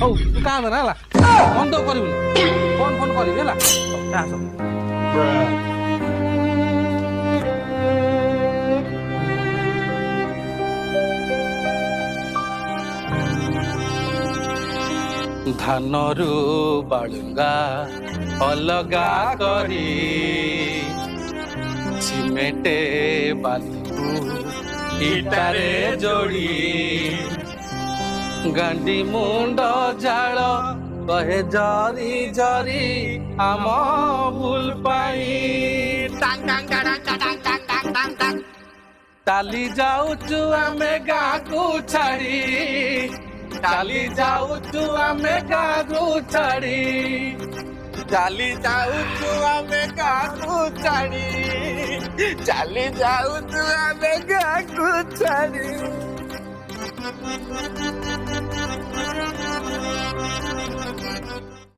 ହଉ ତୁ କାନ୍ଦନା ହେଲା ମନ ଦୁଃଖ କରିବୁନି ଫୋନ କରିବି ହେଲା ଆସ ଧାନରୁ ବାଳୁଙ୍ଗା ଅଲଗା କରି ସିମେଣ୍ଟେ ବାଲିକୁ ଇଟାରେ ଯୋଡ଼ି ଗାଣ୍ଡି ମୁଣ୍ଡ ଝାଳ କହେ ଜରି ଜରି ଆମ ଭୁଲ ପାଇଁ ଚାଲି ଯାଉଛୁ ଆମେ ଗାଁକୁ ଛାଡ଼ି ଚାଲି ଯାଉଛୁ ଆମେ ଗାଁକୁ ଛାଡ଼ି ଚାଲି ଯାଉଛୁ ଆମେ ଗାଁକୁ ଛାଡ଼ି ଚାଲି ଯାଉଛୁ ଆମେ ଗାଁକୁ ଛାଡ଼ି